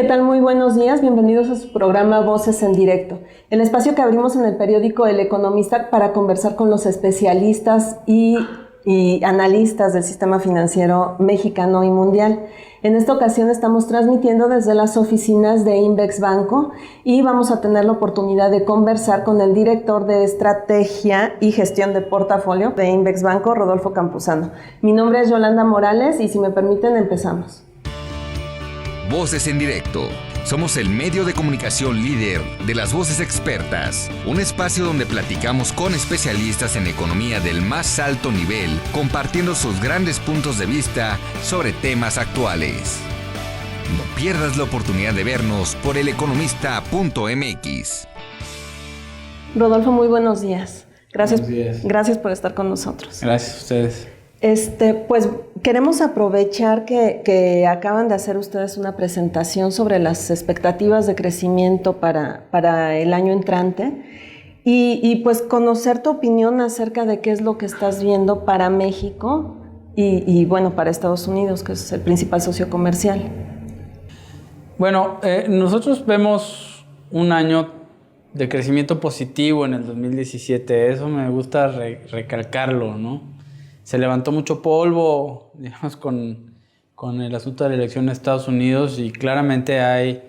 tal? Muy buenos días. Bienvenidos a su programa Voces en Directo, el espacio que abrimos en el periódico El Economista para conversar con los especialistas y analistas del sistema financiero mexicano y mundial. En esta ocasión estamos transmitiendo desde las oficinas de Invex Banco y vamos a tener la oportunidad de conversar con el director de Estrategia y Gestión de Portafolio de Invex Banco, Rodolfo Campuzano. Mi nombre es Yolanda Morales y si me permiten empezamos. Voces en Directo. Somos el medio de comunicación líder de las voces expertas. Un espacio donde platicamos con especialistas en economía del más alto nivel, compartiendo sus grandes puntos de vista sobre temas actuales. No pierdas la oportunidad de vernos por eleconomista.mx. Rodolfo, muy buenos días. Buenos días. Gracias por estar con nosotros. Gracias a ustedes. Pues queremos aprovechar que acaban de hacer ustedes una presentación sobre las expectativas de crecimiento para el año entrante y pues conocer tu opinión acerca de qué es lo que estás viendo para México y bueno, para Estados Unidos, que es el principal socio comercial. Bueno, nosotros vemos un año de crecimiento positivo en el 2017. Eso me gusta recalcarlo, ¿no? Se levantó mucho polvo, digamos, con el asunto de la elección en Estados Unidos y claramente hay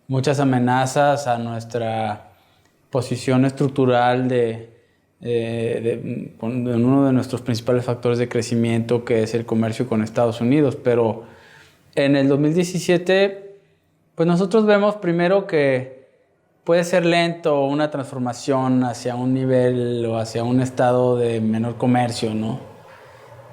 muchas amenazas a nuestra posición estructural en uno de nuestros principales factores de crecimiento, que es el comercio con Estados Unidos. Pero en el 2017, pues nosotros vemos primero que puede ser lento una transformación hacia un nivel o hacia un estado de menor comercio, ¿no?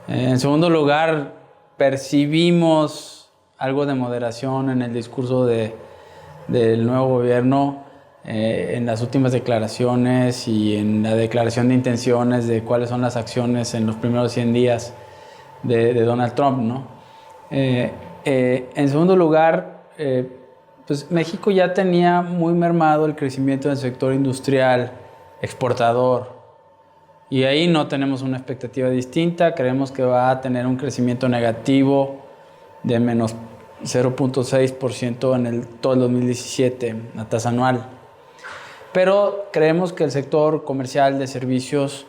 En segundo lugar, percibimos algo de moderación en el discurso del nuevo gobierno en las últimas declaraciones y en la declaración de intenciones de cuáles son las acciones en los primeros 100 días de Donald Trump, ¿no? En segundo lugar, pues México ya tenía muy mermado el crecimiento del sector industrial exportador. Y ahí no tenemos una expectativa distinta. Creemos que va a tener un crecimiento negativo de menos 0.6% en todo el 2017, la tasa anual. Pero creemos que el sector comercial de servicios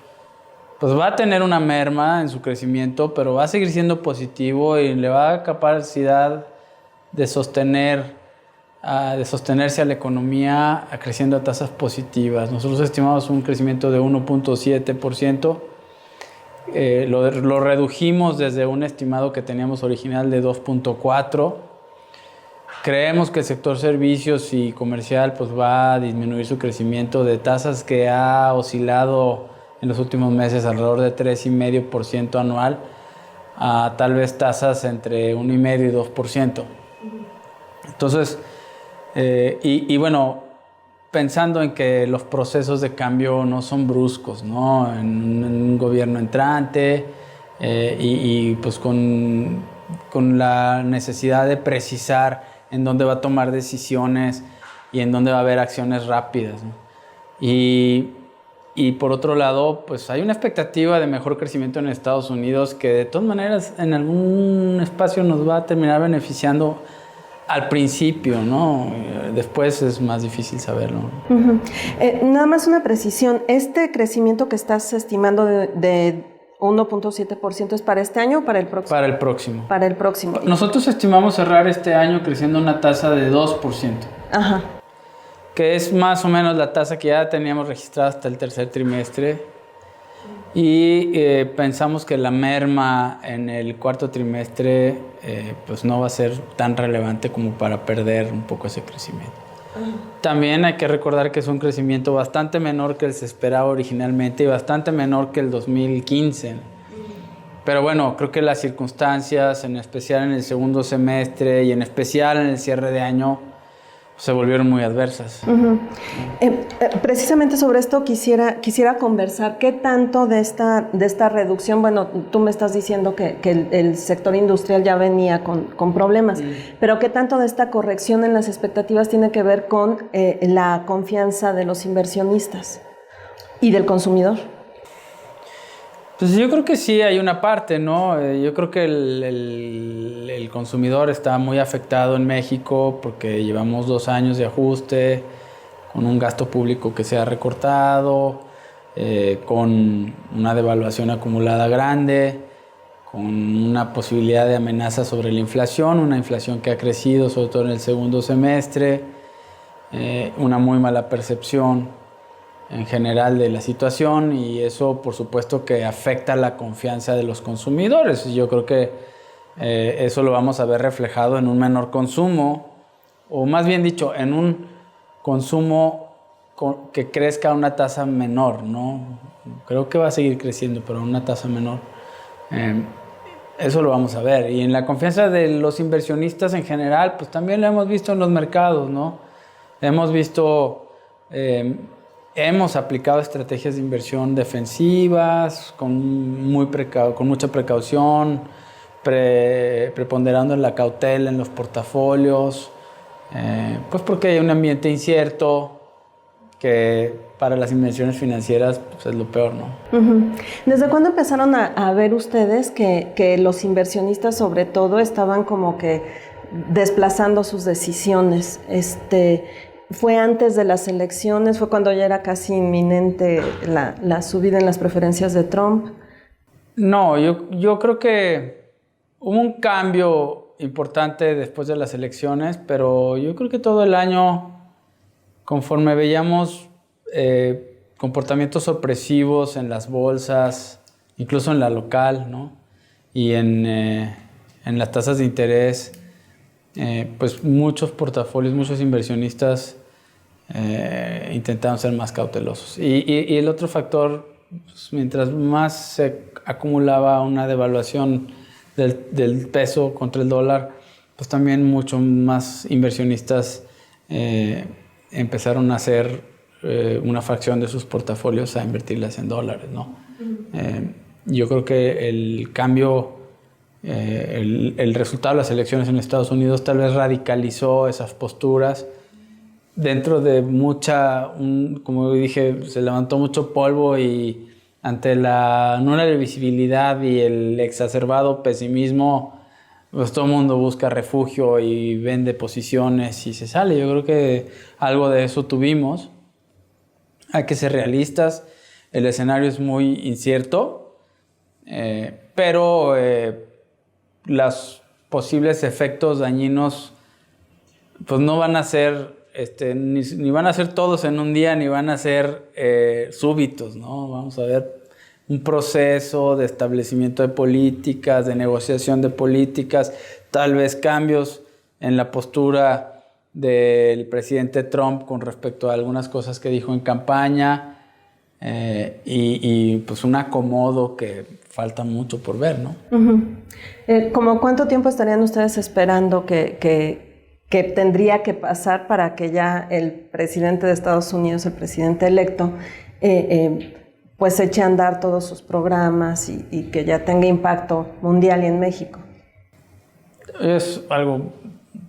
pues va a tener una merma en su crecimiento, pero va a seguir siendo positivo y le va a dar capacidad de sostenerse a la economía creciendo a tasas positivas. Nosotros estimamos un crecimiento de 1.7%. Lo redujimos desde un estimado que teníamos original de 2.4%. Creemos que el sector servicios y comercial pues va a disminuir su crecimiento de tasas que ha oscilado en los últimos meses alrededor de 3.5% anual a tal vez tasas entre 1.5% y 2%. Entonces, bueno, pensando en que los procesos de cambio no son bruscos, ¿no? En un gobierno entrante pues con la necesidad de precisar en dónde va a tomar decisiones y en dónde va a haber acciones rápidas, ¿no? Y por otro lado, pues hay una expectativa de mejor crecimiento en Estados Unidos que de todas maneras en algún espacio nos va a terminar beneficiando al principio, ¿no? Después es más difícil saberlo. Uh-huh. Nada más una precisión. ¿Este crecimiento que estás estimando de 1.7% es para este año o para el próximo? Para el próximo. Para el próximo. Nosotros estimamos cerrar este año creciendo una tasa de 2%. Ajá. Que es más o menos la tasa que ya teníamos registrada hasta el tercer trimestre. Y pensamos que la merma en el cuarto trimestre pues no va a ser tan relevante como para perder un poco ese crecimiento. También hay que recordar que es un crecimiento bastante menor que el que se esperaba originalmente y bastante menor que el 2015. Pero bueno, creo que las circunstancias, en especial en el segundo semestre y en especial en el cierre de año, se volvieron muy adversas. Uh-huh. Precisamente sobre esto quisiera conversar. ¿Qué tanto de esta reducción? Bueno, tú me estás diciendo que el sector industrial ya venía con problemas, pero ¿qué tanto de esta corrección en las expectativas tiene que ver con la confianza de los inversionistas y del consumidor? Pues yo creo que sí hay una parte, ¿no? Yo creo que el consumidor está muy afectado en México porque llevamos 2 años de ajuste, con un gasto público que se ha recortado, con una devaluación acumulada grande, con una posibilidad de amenaza sobre la inflación, una inflación que ha crecido sobre todo en el segundo semestre, una muy mala percepción en general de la situación, y eso por supuesto que afecta la confianza de los consumidores. Yo creo que eso lo vamos a ver reflejado en un menor consumo, o más bien dicho, en un consumo que crezca a una tasa menor, ¿no? Creo que va a seguir creciendo, pero a una tasa menor. Eso lo vamos a ver. Y en la confianza de los inversionistas en general, pues también lo hemos visto en los mercados, ¿no? Hemos visto... hemos aplicado estrategias de inversión defensivas con mucha precaución, preponderando en la cautela en los portafolios, pues porque hay un ambiente incierto que para las inversiones financieras pues es lo peor, ¿no? Uh-huh. ¿Desde cuándo empezaron a ver ustedes que los inversionistas sobre todo estaban como que desplazando sus decisiones? ¿Fue antes de las elecciones? ¿Fue cuando ya era casi inminente la subida en las preferencias de Trump? No, yo creo que hubo un cambio importante después de las elecciones, pero yo creo que todo el año, conforme veíamos comportamientos sorpresivos en las bolsas, incluso en la local, ¿no? Y en las tasas de interés, pues muchos portafolios, muchos inversionistas intentaron ser más cautelosos. Y el otro factor, pues, mientras más se acumulaba una devaluación del peso contra el dólar, pues también mucho más inversionistas empezaron a hacer una fracción de sus portafolios a invertirlas en dólares, ¿no? Yo creo que el cambio, el resultado de las elecciones en Estados Unidos tal vez radicalizó esas posturas. Dentro de como dije, se levantó mucho polvo, y ante la nula visibilidad y el exacerbado pesimismo, pues todo el mundo busca refugio y vende posiciones y se sale. Yo creo que algo de eso tuvimos. Hay que ser realistas. El escenario es muy incierto, pero los posibles efectos dañinos pues no van a ser ni van a ser todos en un día, ni van a ser súbitos, ¿no? Vamos a ver un proceso de establecimiento de políticas, de negociación de políticas, tal vez cambios en la postura del presidente Trump con respecto a algunas cosas que dijo en campaña, y pues un acomodo que falta mucho por ver, ¿no? Uh-huh. ¿Cómo cuánto tiempo estarían ustedes esperando que tendría que pasar para que ya el presidente de Estados Unidos, el presidente electo, pues eche a andar todos sus programas y que ya tenga impacto mundial y en México? Es algo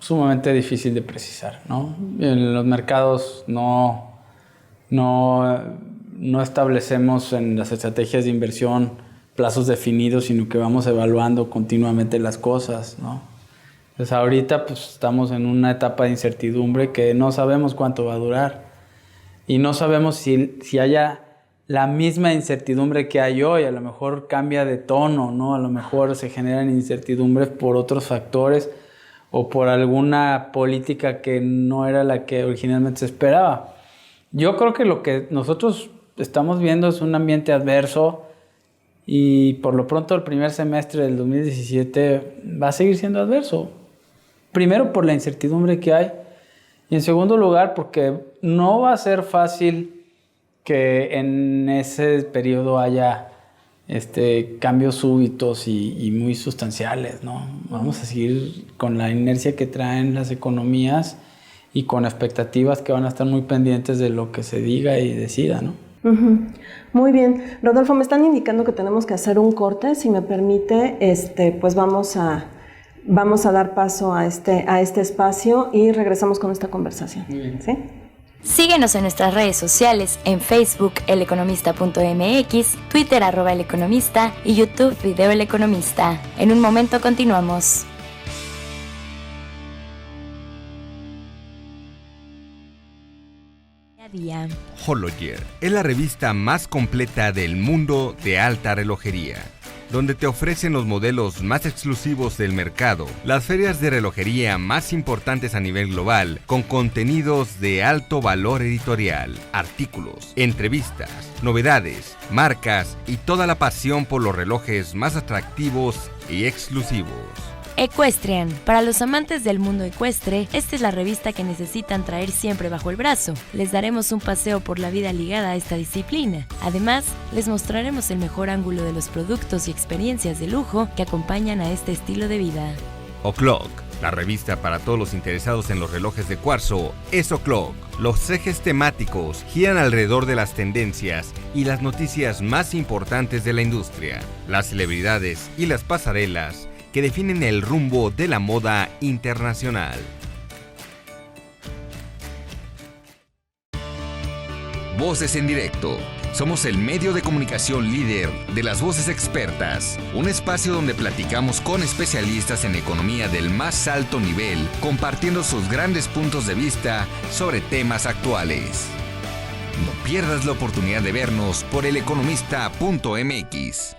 sumamente difícil de precisar, ¿no? En los mercados no establecemos en las estrategias de inversión plazos definidos, sino que vamos evaluando continuamente las cosas, ¿no? Entonces ahorita pues estamos en una etapa de incertidumbre que no sabemos cuánto va a durar, y no sabemos si haya la misma incertidumbre que hay hoy. A lo mejor cambia de tono, ¿no? A lo mejor se generan incertidumbres por otros factores o por alguna política que no era la que originalmente se esperaba. Yo creo que lo que nosotros estamos viendo es un ambiente adverso, y por lo pronto el primer semestre del 2017 va a seguir siendo adverso. Primero por la incertidumbre que hay, y en segundo lugar porque no va a ser fácil que en ese periodo haya cambios súbitos y muy sustanciales, ¿no? Vamos a seguir con la inercia que traen las economías y con expectativas que van a estar muy pendientes de lo que se diga y decida, ¿no? Uh-huh. Muy bien. Rodolfo, me están indicando que tenemos que hacer un corte. Si me permite, pues vamos a dar paso a este espacio y regresamos con esta conversación. Muy bien. ¿Sí? Síguenos en nuestras redes sociales, en Facebook eleconomista.mx, Twitter @eleconomista y YouTube Video El Economista. En un momento continuamos. Día. Hologear es la revista más completa del mundo de alta relojería, donde te ofrecen los modelos más exclusivos del mercado, las ferias de relojería más importantes a nivel global, con contenidos de alto valor editorial, artículos, entrevistas, novedades, marcas y toda la pasión por los relojes más atractivos y exclusivos. Equestrian. Para los amantes del mundo ecuestre, esta es la revista que necesitan traer siempre bajo el brazo. Les daremos un paseo por la vida ligada a esta disciplina. Además, les mostraremos el mejor ángulo de los productos y experiencias de lujo que acompañan a este estilo de vida. O'Clock, la revista para todos los interesados en los relojes de cuarzo, es O'Clock. Los ejes temáticos giran alrededor de las tendencias y las noticias más importantes de la industria, las celebridades y las pasarelas que definen el rumbo de la moda internacional. Voces en directo. Somos el medio de comunicación líder de las voces expertas, un espacio donde platicamos con especialistas en economía del más alto nivel, compartiendo sus grandes puntos de vista sobre temas actuales. No pierdas la oportunidad de vernos por eleconomista.mx.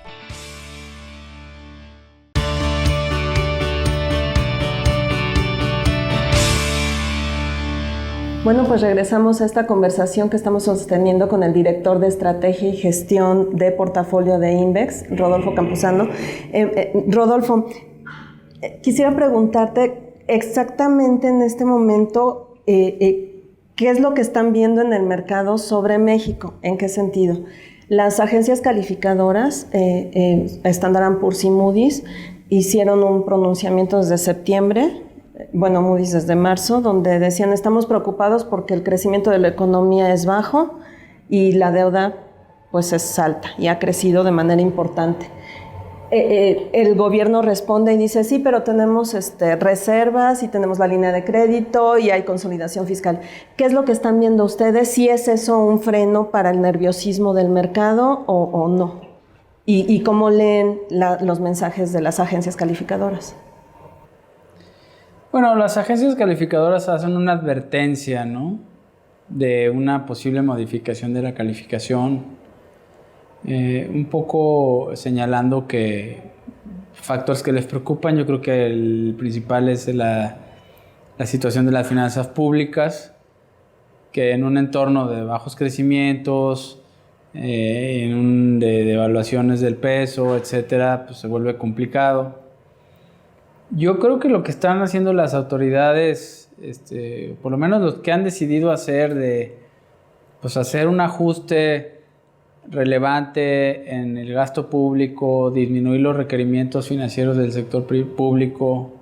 Bueno, pues regresamos a esta conversación que estamos sosteniendo con el director de Estrategia y Gestión de Portafolio de Invex, Rodolfo Campuzano. Rodolfo, quisiera preguntarte exactamente en este momento qué es lo que están viendo en el mercado sobre México. ¿En qué sentido? Las agencias calificadoras, Standard & Poor's y Moody's, hicieron un pronunciamiento desde septiembre. Bueno, Moody's desde marzo, donde decían estamos preocupados porque el crecimiento de la economía es bajo y la deuda pues es alta y ha crecido de manera importante. El gobierno responde y dice sí, pero tenemos reservas y tenemos la línea de crédito y hay consolidación fiscal. ¿Qué es lo que están viendo ustedes? ¿Si es eso un freno para el nerviosismo del mercado o no? ¿Y cómo leen los mensajes de las agencias calificadoras? Bueno, las agencias calificadoras hacen una advertencia, ¿no?, de una posible modificación de la calificación, un poco señalando que factores que les preocupan. Yo creo que el principal es la situación de las finanzas públicas, que en un entorno de bajos crecimientos, de devaluaciones del peso, etcétera, pues se vuelve complicado. Yo creo que lo que están haciendo las autoridades, por lo menos los que han decidido hacer hacer un ajuste relevante en el gasto público, disminuir los requerimientos financieros del sector público,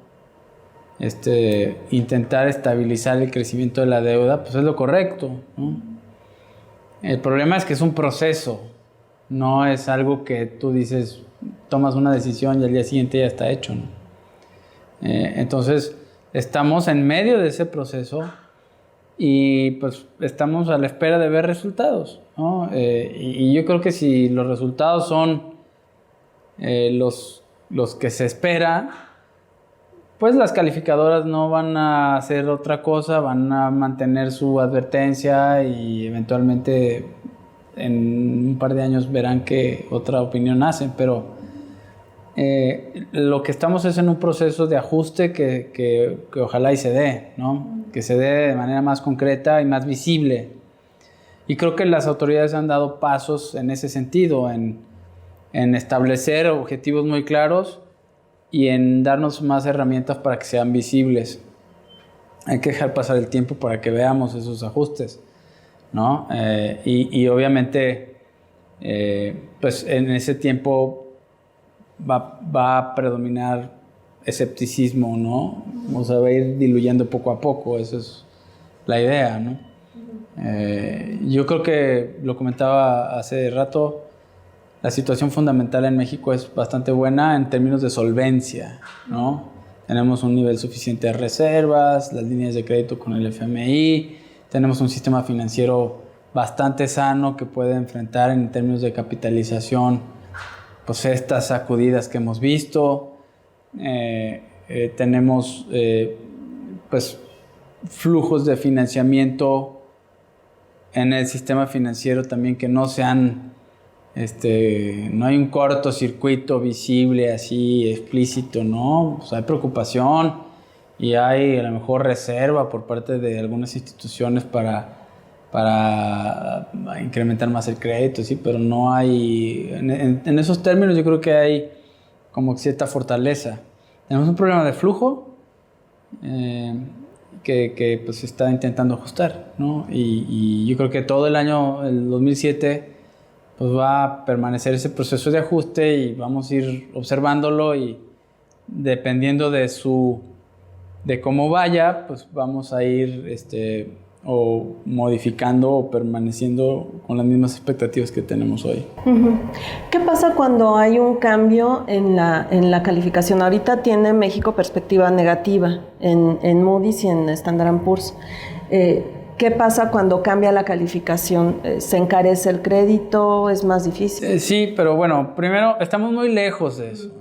intentar estabilizar el crecimiento de la deuda, pues es lo correcto, ¿no? El problema es que es un proceso, no es algo que tú dices, tomas una decisión y al día siguiente ya está hecho, ¿no? Entonces estamos en medio de ese proceso y pues estamos a la espera de ver resultados, ¿no? Y yo creo que si los resultados son los que se esperan, pues las calificadoras no van a hacer otra cosa, van a mantener su advertencia y eventualmente en un par de años verán que otra opinión hacen, pero lo que estamos es en un proceso de ajuste que ojalá y se dé, ¿no? Que se dé de manera más concreta y más visible. Y creo que las autoridades han dado pasos en ese sentido, en establecer objetivos muy claros y en darnos más herramientas para que sean visibles. Hay que dejar pasar el tiempo para que veamos esos ajustes, ¿no? Y obviamente, pues en ese tiempo va a predominar escepticismo, ¿no? O sea, va a ir diluyendo poco a poco, esa es la idea, ¿no? Yo creo que, lo comentaba hace rato, la situación fundamental en México es bastante buena en términos de solvencia, ¿no? Tenemos un nivel suficiente de reservas, las líneas de crédito con el FMI, tenemos un sistema financiero bastante sano que puede enfrentar en términos de capitalización pues estas sacudidas que hemos visto. Tenemos pues flujos de financiamiento en el sistema financiero también que no sean no hay un cortocircuito visible así explícito, ¿no? O sea, hay preocupación y hay a lo mejor reserva por parte de algunas instituciones para incrementar más el crédito, sí, pero no hay, en esos términos yo creo que hay como cierta fortaleza. Tenemos un problema de flujo que pues se está intentando ajustar, ¿no? Y yo creo que todo el año, el 2007, pues va a permanecer ese proceso de ajuste y vamos a ir observándolo y dependiendo de cómo vaya, pues vamos a ir o modificando o permaneciendo con las mismas expectativas que tenemos hoy. Uh-huh. ¿Qué pasa cuando hay un cambio en la calificación? Ahorita tiene México perspectiva negativa en Moody's y en Standard & Poor's. ¿Qué pasa cuando cambia la calificación? ¿Se encarece el crédito? ¿Es más difícil? Sí, pero bueno, primero estamos muy lejos de eso.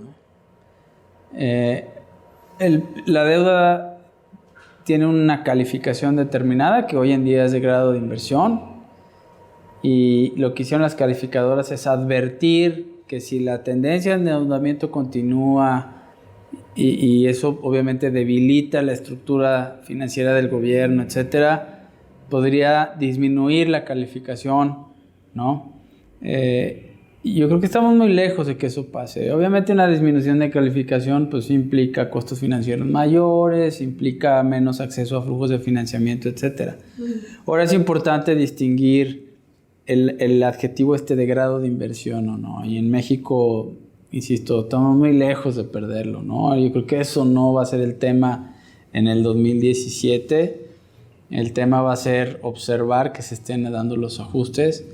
La deuda tiene una calificación determinada que hoy en día es de grado de inversión y lo que hicieron las calificadoras es advertir que si la tendencia de endeudamiento continúa y eso obviamente debilita la estructura financiera del gobierno, etcétera, podría disminuir la calificación, ¿no? Yo creo que estamos muy lejos de que eso pase. Obviamente una disminución de calificación pues implica costos financieros mayores, implica menos acceso a flujos de financiamiento, etc. Ahora es importante distinguir el adjetivo de grado de inversión o no. Y en México, insisto, estamos muy lejos de perderlo, ¿no? Yo creo que eso no va a ser el tema en el 2017. El tema va a ser observar que se estén dando los ajustes.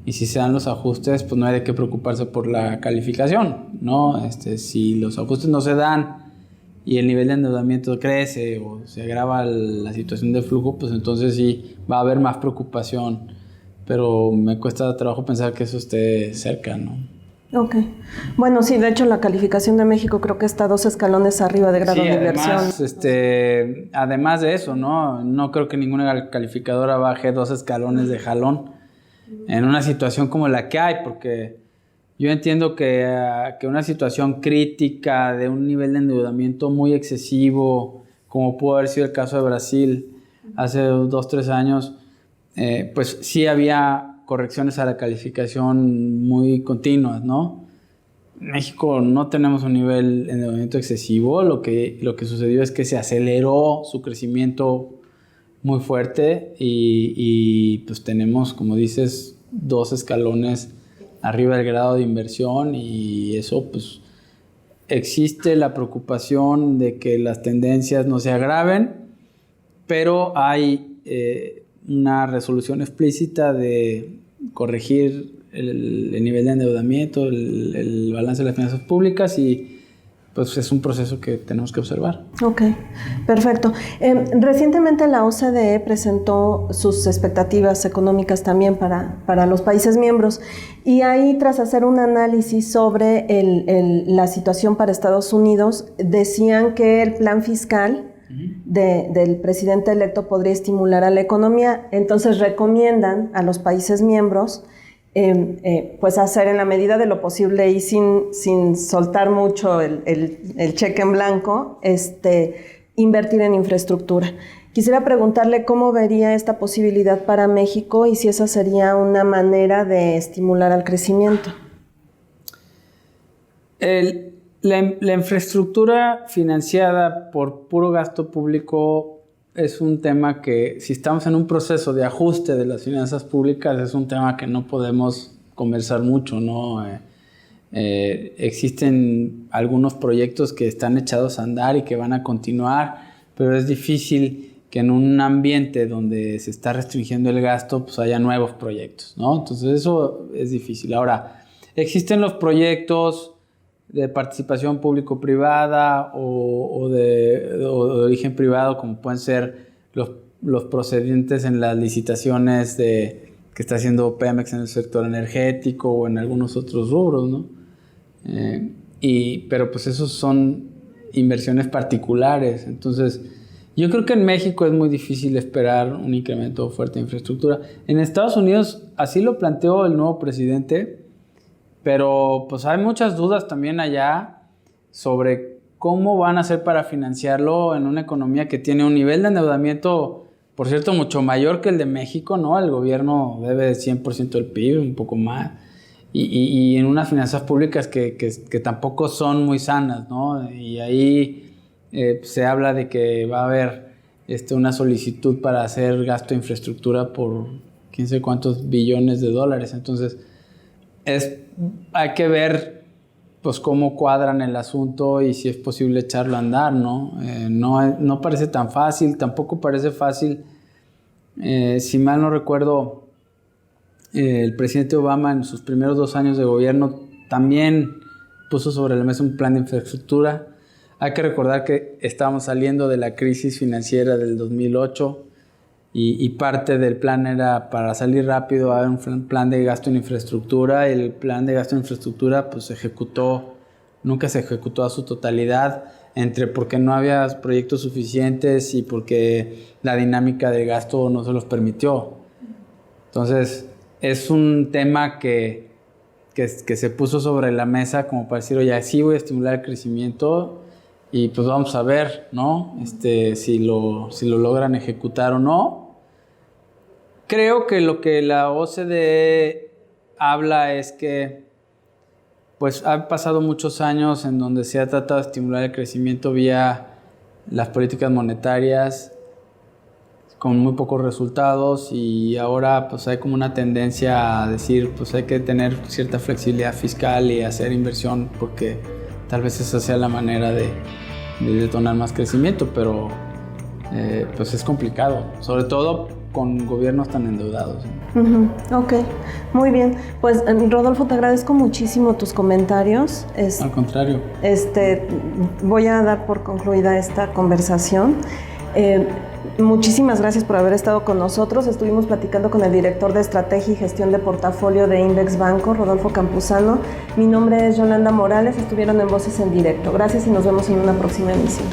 Y si se dan los ajustes, pues no hay de qué preocuparse por la calificación, ¿no? Si los ajustes no se dan y el nivel de endeudamiento crece o se agrava la situación de flujo, pues entonces sí va a haber más preocupación. Pero me cuesta trabajo pensar que eso esté cerca, ¿no? Ok. Bueno, sí, de hecho la calificación de México creo que está 2 escalones arriba de grado de inversión. Además de eso, ¿no? No creo que ninguna calificadora baje 2 escalones de jalón en una situación como la que hay, porque yo entiendo que una situación crítica de un nivel de endeudamiento muy excesivo, como pudo haber sido el caso de Brasil hace 2-3 años, pues sí había correcciones a la calificación muy continuas, ¿no? En México no tenemos un nivel de endeudamiento excesivo, lo que sucedió es que se aceleró su crecimiento muy fuerte y pues tenemos, como dices, 2 escalones arriba del grado de inversión y eso pues existe la preocupación de que las tendencias no se agraven, pero hay una resolución explícita de corregir el nivel de endeudamiento, el balance de las finanzas públicas y pues es un proceso que tenemos que observar. Ok, perfecto. Recientemente la OCDE presentó sus expectativas económicas también para los países miembros y ahí tras hacer un análisis sobre la situación para Estados Unidos decían que el plan fiscal del presidente electo podría estimular a la economía, entonces recomiendan a los países miembros pues hacer en la medida de lo posible y sin soltar mucho el cheque en blanco, invertir en infraestructura. Quisiera preguntarle cómo vería esta posibilidad para México y si esa sería una manera de estimular al crecimiento. La infraestructura financiada por puro gasto público es un tema que, si estamos en un proceso de ajuste de las finanzas públicas, es un tema que no podemos conversar mucho, ¿no? Existen algunos proyectos que están echados a andar y que van a continuar, pero es difícil que en un ambiente donde se está restringiendo el gasto, pues haya nuevos proyectos, ¿no? Entonces eso es difícil. Ahora, existen los proyectos de participación público-privada o de origen privado, como pueden ser los los procedentes en las licitaciones que está haciendo Pemex en el sector energético o en algunos otros rubros, ¿no? Pero pues esos son inversiones particulares. Entonces, yo creo que en México es muy difícil esperar un incremento fuerte de infraestructura. En Estados Unidos así lo planteó el nuevo presidente, pero pues hay muchas dudas también allá sobre cómo van a hacer para financiarlo en una economía que tiene un nivel de endeudamiento, por cierto, mucho mayor que el de México, ¿no? El gobierno debe 100% del PIB, un poco más, y en unas finanzas públicas que tampoco son muy sanas, ¿no? Y ahí se habla de que va a haber una solicitud para hacer gasto de infraestructura por quién sé cuántos billones de dólares. Entonces, hay que ver pues cómo cuadran el asunto y si es posible echarlo a andar, ¿no? No parece tan fácil, tampoco parece fácil. Si mal no recuerdo, el presidente Obama en sus primeros 2 años de gobierno también puso sobre la mesa un plan de infraestructura. Hay que recordar que estábamos saliendo de la crisis financiera del 2008 y parte del plan era para salir rápido a un plan de gasto en infraestructura. El plan de gasto en infraestructura pues nunca se ejecutó a su totalidad, porque no había proyectos suficientes y porque la dinámica del gasto no se los permitió. Entonces, es un tema que se puso sobre la mesa como para decir, oye, sí voy a estimular el crecimiento y pues vamos a ver, ¿no? Si lo logran ejecutar o no. Creo que lo que la OCDE habla es que pues han pasado muchos años en donde se ha tratado de estimular el crecimiento vía las políticas monetarias con muy pocos resultados, y ahora pues hay como una tendencia a decir pues hay que tener cierta flexibilidad fiscal y hacer inversión porque tal vez esa sea la manera de detonar más crecimiento, pero pues es complicado, sobre todo con gobiernos tan endeudados. Ok, muy bien. Pues Rodolfo, te agradezco muchísimo tus comentarios. Al contrario. Voy a dar por concluida esta conversación. Muchísimas gracias por haber estado con nosotros. Estuvimos platicando con el director de Estrategia y Gestión de Portafolio de Invex Banco, Rodolfo Campuzano. Mi nombre es Yolanda Morales. Estuvieron en Voces en Directo. Gracias y nos vemos en una próxima emisión.